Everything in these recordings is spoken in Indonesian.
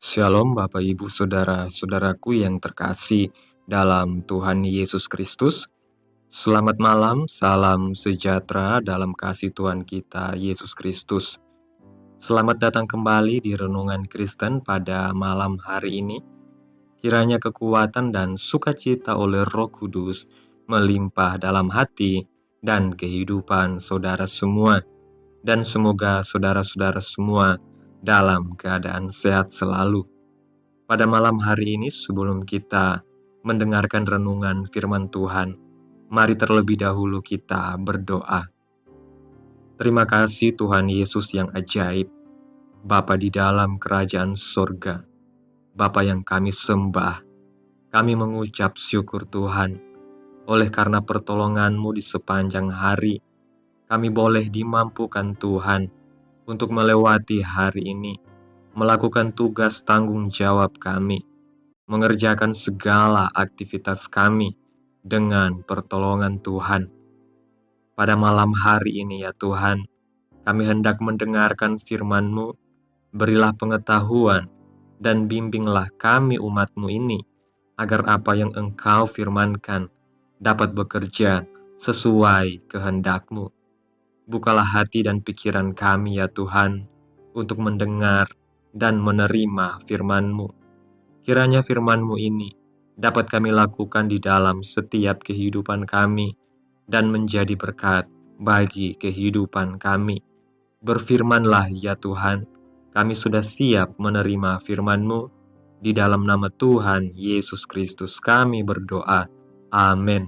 Shalom Bapak Ibu Saudara-saudaraku yang terkasih dalam Tuhan Yesus Kristus. Selamat malam, salam sejahtera dalam kasih Tuhan kita Yesus Kristus. Selamat datang kembali di Renungan Kristen pada malam hari ini. Kiranya kekuatan dan sukacita oleh Roh Kudus melimpah dalam hati dan kehidupan saudara semua. Dan semoga saudara-saudara semua dalam keadaan sehat selalu. Pada malam hari ini sebelum kita mendengarkan renungan firman Tuhan, mari terlebih dahulu kita berdoa. Terima kasih Tuhan Yesus yang ajaib, Bapa di dalam kerajaan sorga, Bapa yang kami sembah. Kami mengucap syukur Tuhan, oleh karena pertolongan-Mu di sepanjang hari, kami boleh dimampukan Tuhan untuk melewati hari ini, melakukan tugas tanggung jawab kami, mengerjakan segala aktivitas kami dengan pertolongan Tuhan. Pada malam hari ini ya Tuhan, kami hendak mendengarkan firman-Mu, berilah pengetahuan dan bimbinglah kami umat-Mu ini, agar apa yang Engkau firmankan dapat bekerja sesuai kehendak-Mu. Bukalah hati dan pikiran kami ya Tuhan, untuk mendengar dan menerima firman-Mu. Kiranya firman-Mu ini dapat kami lakukan di dalam setiap kehidupan kami dan menjadi berkat bagi kehidupan kami. Berfirmanlah ya Tuhan, kami sudah siap menerima firman-Mu. Di dalam nama Tuhan Yesus Kristus kami berdoa. Amin.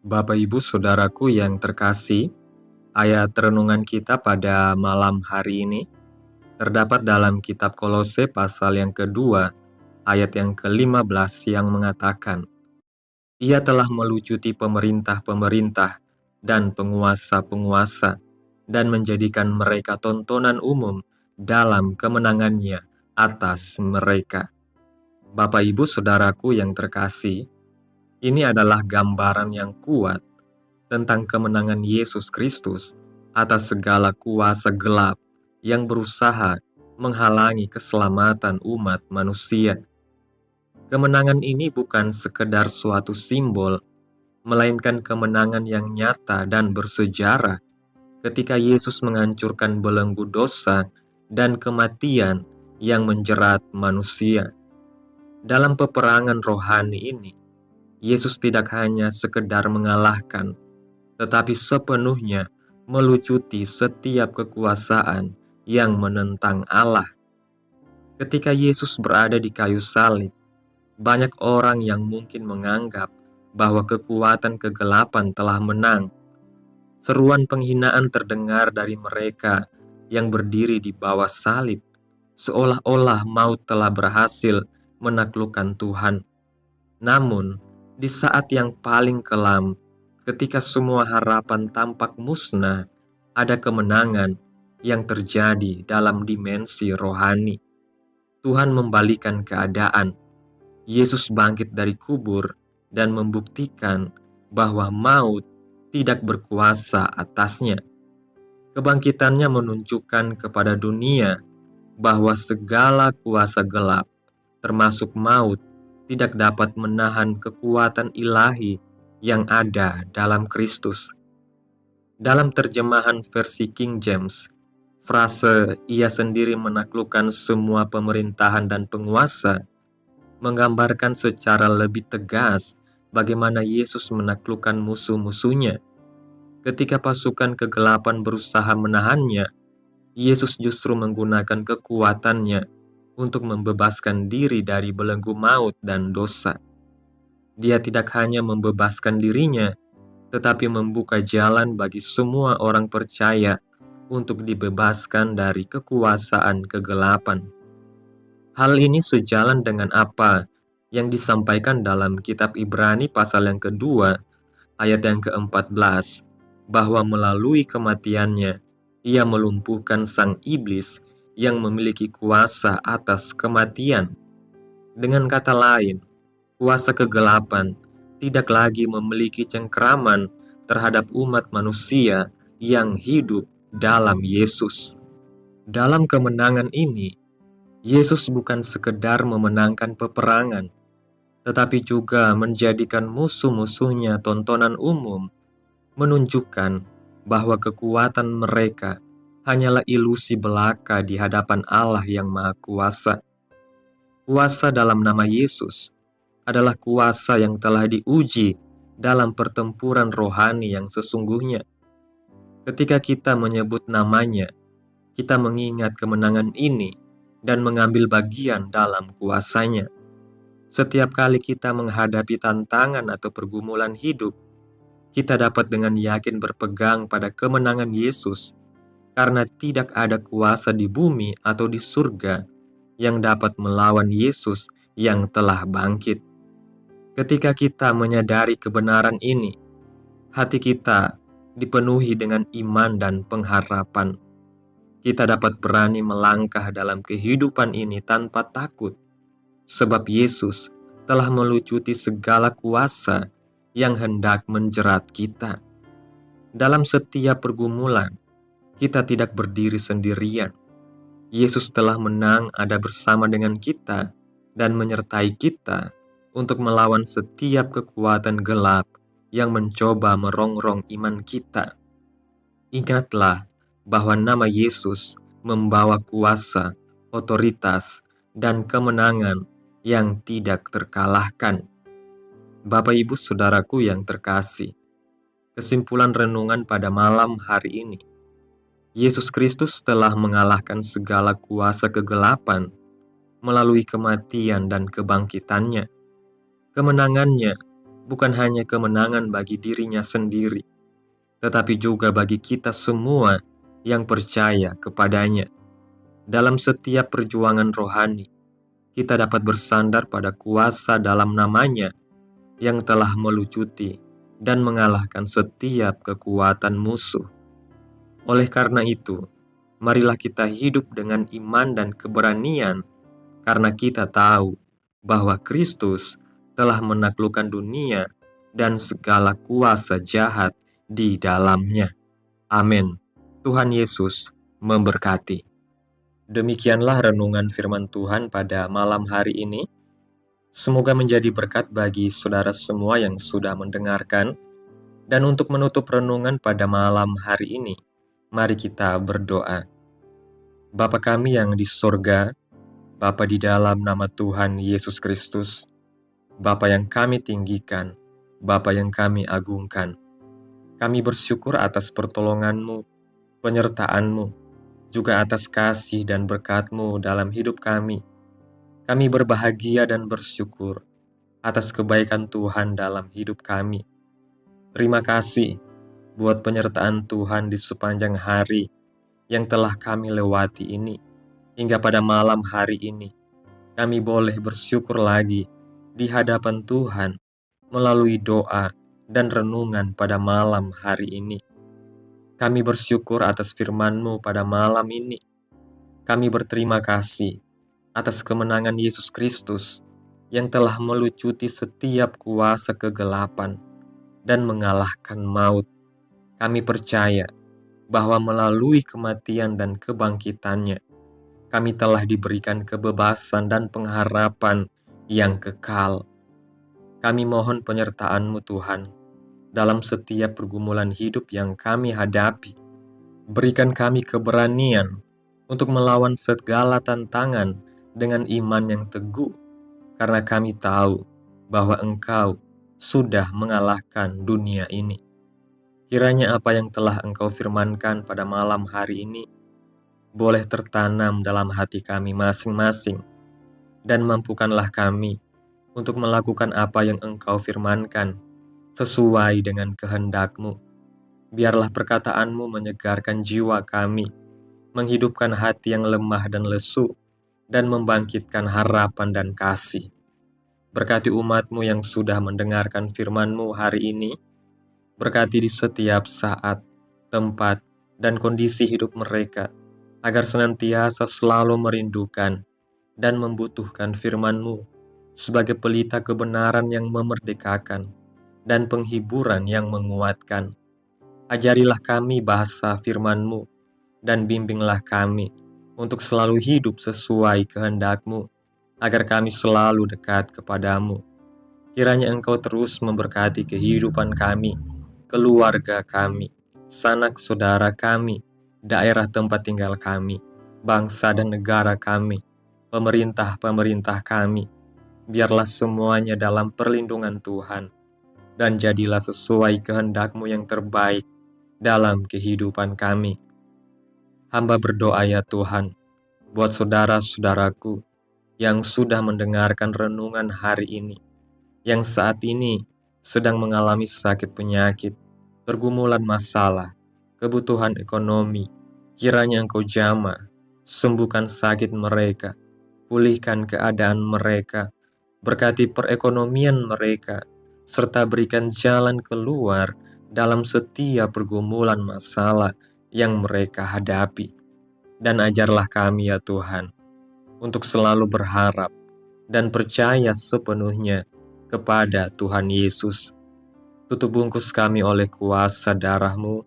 Bapak Ibu Saudaraku yang terkasih, ayat renungan kita pada malam hari ini terdapat dalam kitab Kolose pasal yang kedua, ayat yang ke-15 yang mengatakan, Ia telah melucuti pemerintah-pemerintah dan penguasa-penguasa dan menjadikan mereka tontonan umum dalam kemenangannya atas mereka. Bapak Ibu Saudaraku yang terkasih, ini adalah gambaran yang kuat tentang kemenangan Yesus Kristus atas segala kuasa gelap yang berusaha menghalangi keselamatan umat manusia. Kemenangan ini bukan sekedar suatu simbol, melainkan kemenangan yang nyata dan bersejarah ketika Yesus menghancurkan belenggu dosa dan kematian yang menjerat manusia. Dalam peperangan rohani ini, Yesus tidak hanya sekedar mengalahkan, tetapi sepenuhnya melucuti setiap kekuasaan yang menentang Allah. Ketika Yesus berada di kayu salib, banyak orang yang mungkin menganggap bahwa kekuatan kegelapan telah menang. Seruan penghinaan terdengar dari mereka yang berdiri di bawah salib, seolah-olah maut telah berhasil menaklukkan Tuhan. Namun, di saat yang paling kelam, ketika semua harapan tampak musnah, ada kemenangan yang terjadi dalam dimensi rohani. Tuhan membalikan keadaan. Yesus bangkit dari kubur dan membuktikan bahwa maut tidak berkuasa atasnya. Kebangkitannya menunjukkan kepada dunia bahwa segala kuasa gelap, termasuk maut, tidak dapat menahan kekuatan ilahi yang ada dalam Kristus. Dalam terjemahan versi King James, frase "Ia sendiri menaklukkan semua pemerintahan dan penguasa" menggambarkan secara lebih tegas bagaimana Yesus menaklukkan musuh-musuhnya. Ketika pasukan kegelapan berusaha menahannya, Yesus justru menggunakan kekuatannya untuk membebaskan diri dari belenggu maut dan dosa. Dia tidak hanya membebaskan dirinya, tetapi membuka jalan bagi semua orang percaya untuk dibebaskan dari kekuasaan kegelapan. Hal ini sejalan dengan apa yang disampaikan dalam kitab Ibrani pasal yang kedua, ayat yang ke-14, bahwa melalui kematiannya, ia melumpuhkan sang iblis yang memiliki kuasa atas kematian. Dengan kata lain, kuasa kegelapan tidak lagi memiliki cengkeraman terhadap umat manusia yang hidup dalam Yesus. Dalam kemenangan ini, Yesus bukan sekedar memenangkan peperangan, tetapi juga menjadikan musuh-musuhnya tontonan umum, menunjukkan bahwa kekuatan mereka hanyalah ilusi belaka di hadapan Allah yang Maha Kuasa. Kuasa dalam nama Yesus adalah kuasa yang telah diuji dalam pertempuran rohani yang sesungguhnya. Ketika kita menyebut namanya, kita mengingat kemenangan ini dan mengambil bagian dalam kuasanya. Setiap kali kita menghadapi tantangan atau pergumulan hidup, kita dapat dengan yakin berpegang pada kemenangan Yesus, karena tidak ada kuasa di bumi atau di surga yang dapat melawan Yesus yang telah bangkit. Ketika kita menyadari kebenaran ini, hati kita dipenuhi dengan iman dan pengharapan. Kita dapat berani melangkah dalam kehidupan ini tanpa takut, sebab Yesus telah melucuti segala kuasa yang hendak menjerat kita. Dalam setiap pergumulan, kita tidak berdiri sendirian. Yesus telah menang ada bersama dengan kita dan menyertai kita untuk melawan setiap kekuatan gelap yang mencoba merongrong iman kita. Ingatlah bahwa nama Yesus membawa kuasa, otoritas, dan kemenangan yang tidak terkalahkan. Bapak Ibu Saudaraku yang terkasih, kesimpulan renungan pada malam hari ini, Yesus Kristus telah mengalahkan segala kuasa kegelapan melalui kematian dan kebangkitannya. Kemenangannya bukan hanya kemenangan bagi dirinya sendiri, tetapi juga bagi kita semua yang percaya kepadanya. Dalam setiap perjuangan rohani, kita dapat bersandar pada kuasa dalam namanya yang telah melucuti dan mengalahkan setiap kekuatan musuh. Oleh karena itu, marilah kita hidup dengan iman dan keberanian, karena kita tahu bahwa Kristus telah menaklukkan dunia dan segala kuasa jahat di dalamnya. Amin. Tuhan Yesus memberkati. Demikianlah renungan firman Tuhan pada malam hari ini. Semoga menjadi berkat bagi saudara semua yang sudah mendengarkan. Dan untuk menutup renungan pada malam hari ini, mari kita berdoa. Bapa kami yang di sorga, Bapa di dalam nama Tuhan Yesus Kristus, Bapa yang kami tinggikan, Bapa yang kami agungkan. Kami bersyukur atas pertolongan-Mu, penyertaan-Mu, juga atas kasih dan berkat-Mu dalam hidup kami. Kami berbahagia dan bersyukur atas kebaikan Tuhan dalam hidup kami. Terima kasih buat penyertaan Tuhan di sepanjang hari yang telah kami lewati ini. Hingga pada malam hari ini, kami boleh bersyukur lagi di hadapan Tuhan melalui doa dan renungan pada malam hari ini. Kami bersyukur atas firman-Mu pada malam ini. Kami berterima kasih atas kemenangan Yesus Kristus yang telah melucuti setiap kuasa kegelapan dan mengalahkan maut. Kami percaya bahwa melalui kematian dan kebangkitannya, kami telah diberikan kebebasan dan pengharapan yang kekal. Kami mohon penyertaan-Mu Tuhan dalam setiap pergumulan hidup yang kami hadapi. Berikan kami keberanian untuk melawan segala tantangan dengan iman yang teguh, karena kami tahu bahwa Engkau sudah mengalahkan dunia ini. Kiranya apa yang telah Engkau firmankan pada malam hari ini boleh tertanam dalam hati kami masing-masing, dan mampukanlah kami untuk melakukan apa yang Engkau firmankan sesuai dengan kehendak-Mu. Biarlah perkataan-Mu menyegarkan jiwa kami, menghidupkan hati yang lemah dan lesu, dan membangkitkan harapan dan kasih. Berkati umat-Mu yang sudah mendengarkan firman-Mu hari ini. Berkati di setiap saat, tempat, dan kondisi hidup mereka, agar senantiasa selalu merindukan dan membutuhkan firman-Mu sebagai pelita kebenaran yang memerdekakan dan penghiburan yang menguatkan. Ajarilah kami bahasa firman-Mu dan bimbinglah kami untuk selalu hidup sesuai kehendak-Mu, agar kami selalu dekat kepadamu. Kiranya Engkau terus memberkati kehidupan kami, keluarga kami, sanak saudara kami, daerah tempat tinggal kami, bangsa dan negara kami, pemerintah-pemerintah kami. Biarlah semuanya dalam perlindungan Tuhan, dan jadilah sesuai kehendak-Mu yang terbaik dalam kehidupan kami. Hamba berdoa ya Tuhan, buat saudara-saudaraku yang sudah mendengarkan renungan hari ini, yang saat ini sedang mengalami sakit penyakit, pergumulan masalah, kebutuhan ekonomi. Kiranya Engkau jamah, sembuhkan sakit mereka, pulihkan keadaan mereka, berkati perekonomian mereka, serta berikan jalan keluar dalam setiap pergumulan masalah yang mereka hadapi. Dan ajarlah kami ya Tuhan, untuk selalu berharap dan percaya sepenuhnya kepada Tuhan Yesus. Tutup bungkus kami oleh kuasa darah-Mu,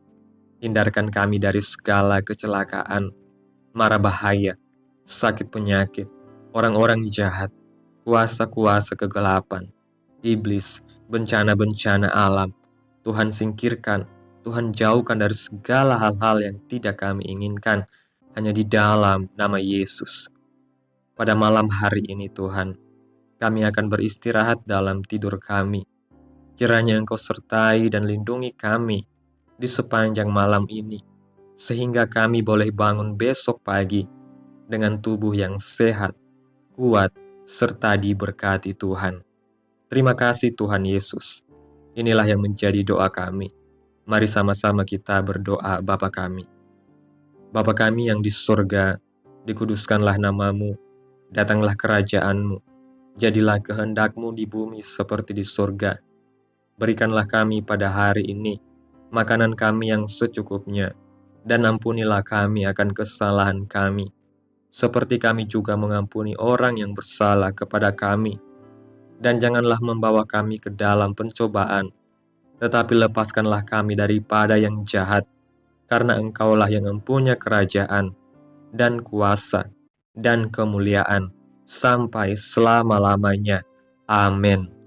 hindarkan kami dari segala kecelakaan, mara bahaya, sakit penyakit, orang-orang jahat, kuasa-kuasa kegelapan, iblis, bencana-bencana alam. Tuhan singkirkan, Tuhan jauhkan dari segala hal-hal yang tidak kami inginkan, hanya di dalam nama Yesus. Pada malam hari ini Tuhan, kami akan beristirahat dalam tidur kami. Kiranya Engkau sertai dan lindungi kami di sepanjang malam ini, sehingga kami boleh bangun besok pagi dengan tubuh yang sehat, kuat, serta diberkati Tuhan. Terima kasih Tuhan Yesus. Inilah yang menjadi doa kami. Mari sama-sama kita berdoa. Bapa kami. Bapa kami yang di surga, dikuduskanlah nama-Mu, datanglah kerajaan-Mu, jadilah kehendak-Mu di bumi seperti di surga. Berikanlah kami pada hari ini makanan kami yang secukupnya, dan ampunilah kami akan kesalahan kami, seperti kami juga mengampuni orang yang bersalah kepada kami. Dan janganlah membawa kami ke dalam pencobaan, tetapi lepaskanlah kami daripada yang jahat, karena Engkaulah yang mempunyai kerajaan, dan kuasa, dan kemuliaan, sampai selama-lamanya. Amin.